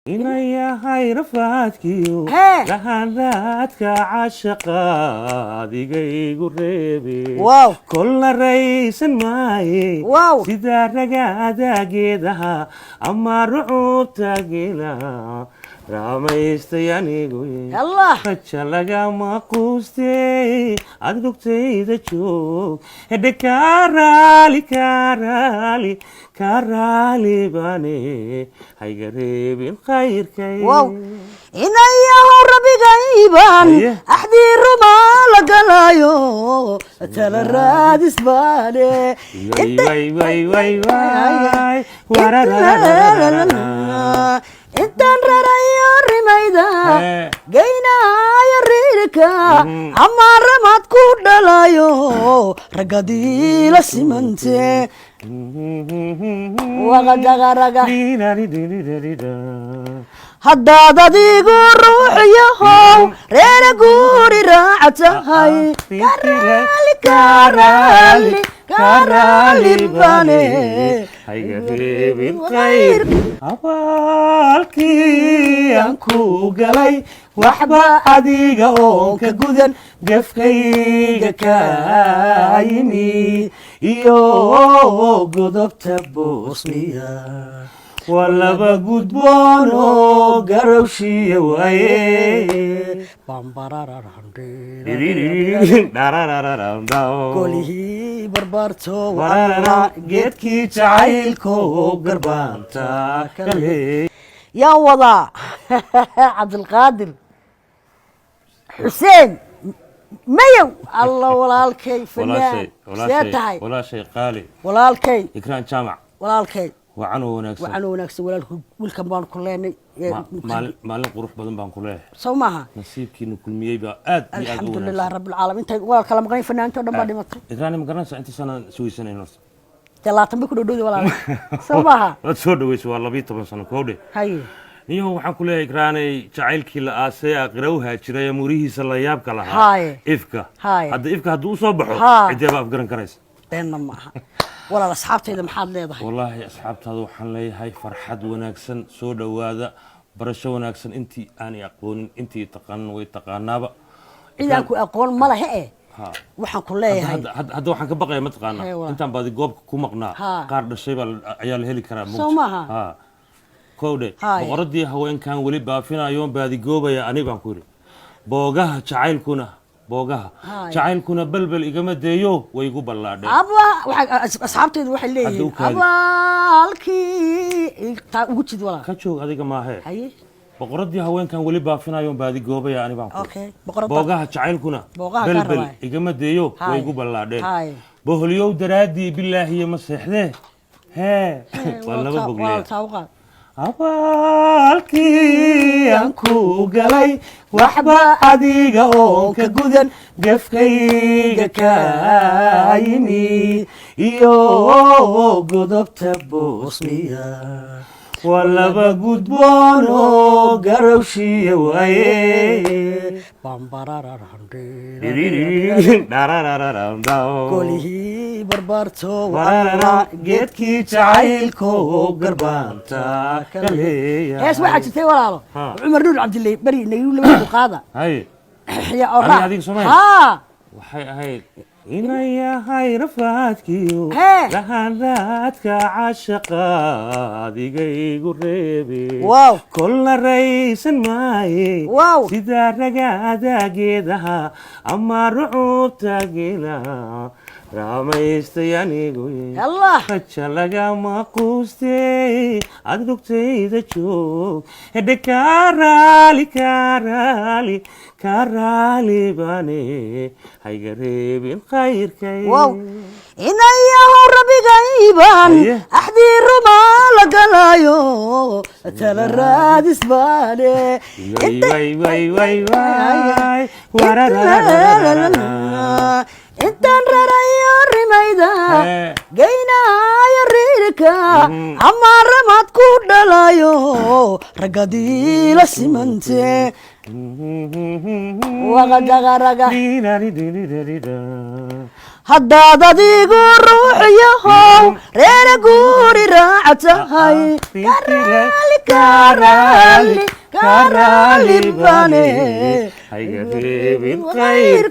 إني هاي رفاتكيو Hee. لهالاتك عاشقا ديقي قريبي Wow. كل رئيس ماي Wow. سيدا رقادا قيدها أما رعوب تاقيلا راmaystayaani goye Yalla. faja lagama quustay aad rugtayda joog hedhe kaaraali baane hayga reebin khayrkay Wow. inayahu rabigayban Aye. axdii rumaa la galayo tala raadis baane way warararararara intaan rarayo rimayda Hee. geynayo riirka ama ramad ku dhalayo ragadii la simante waqadaqaraga haddaad adigu ruux yahow reera guuri raaca tahay karaali bane hayga reebin khayr abaalkii aan ku galay waxba adiga oo ka gudan gefkayga kaa yimi iyo godobta bosniya waa laba gudboon oo garowshiya waaye golihii barbaarto geedkii jacaylko garbaanta kale yaan wadaa cabdilqaadir xuseen mayow alla walaalkay fanaan see tahay walaashay qaali walaalkay ikraan jaamac walaalkay wacanoo wanaagsan waxaan wanaagsan walaalku wiilkan baan ku leenay maalin qurux badan baan ku leeyahay soo maaha nasiibkiina kulmiyey baa aad iyo aad u alxamdulilah wanaagsan rabbilcaalamiin intay waa kala maqan fanaanto dhan baa dhimatay ikraan ma garanaysaa inta sanaan sugaysanayn horta talaatan bay ku dhowdhowda walaal soo maaha waad soo dhaweysay waa 12 sano koodhe haye niyo waxaan ku leeyahay ikraanay jacaylkii la aasay aqrawha jiray murihiisa la yaabka lahaa Haye. ifka Haye. hadda ifka hadduu u soo baxo Haa. cidee baa afgaran karaysa beenna maaha walaal asxaabtayda maxaad leedahay wallaahi asxaabtaada waxaan leeyahay farxad wanaagsan soo dhowaada barasho wanaagsan intii aanay aqoonin intii taqaanan way taqaanaaba cidaan ku aqoon ma lahe e Haa. waxaan ku leeyahay hadda waxaan ka baqaya mataqaana Hee, waa. intaan baadi goobka ku maqnaa Haa. qaar dhashay baa ayaa la heli karaa Soo maaha? haa kowdhe Haye. boqoradii haweenkan weli baafinayoon baadigoobaya ani baan ku yidhi boogaha jacaylkuna boogaha Haye. jacaylkuna belbel igama deeyo way igu ballaadheen asxaabtaydu waxay leeyihiin Hadduu kaadi. abaalkii taa ugu jid walaal ka joog adiga maahee haye boqoradii haweenkan weli baafinayoon baadigoobaya ani baan ku yidhi okay boqorada boogaha jacaylkuna Boogaha kaa belbel rabaa. igama deeyo way Haye. igu ballaadheen Haye. boholyow daraaddii bilaahiye ma seexdee hee waa laba bogleya taawqaad abaalkii aan ku galay waxba adiga oo ka gudan gefkayga kaa yimi iyo godobta bosniya waa laba gudboon oo garowshiya waaye golihii barbaarto geedkii jacaylko garbaanta kale hees waxaa jirtay walaalo Haa. cumar nuur cabdille beri nagu labada duqaada haye yaa Adiga oraa adiga Soomaali? haa waxay ahayd inayahay rafaadkiyo Hee. lahalaadka caashaqa adigaygu reebe Wow. kolna raysan maaye Wow. sidaa ragaada geedaha ama rucuubta geela ramaystayaanigu allah faja lagama quustay aad rugtayda joog hedhe kaaraali baane hayga reebin khayrkay wow inayahu rabigayban Aye. axdii rumaa la galayo tala raadis baane way warararararara intaan rarayo rimayda Hee. geynayo riirka ama ramad ku dhalayo ragadii la simante waqadaqaraga haddaad adigu ruux yahow reera guuri raacatahay karaali bane hayga reebin khayr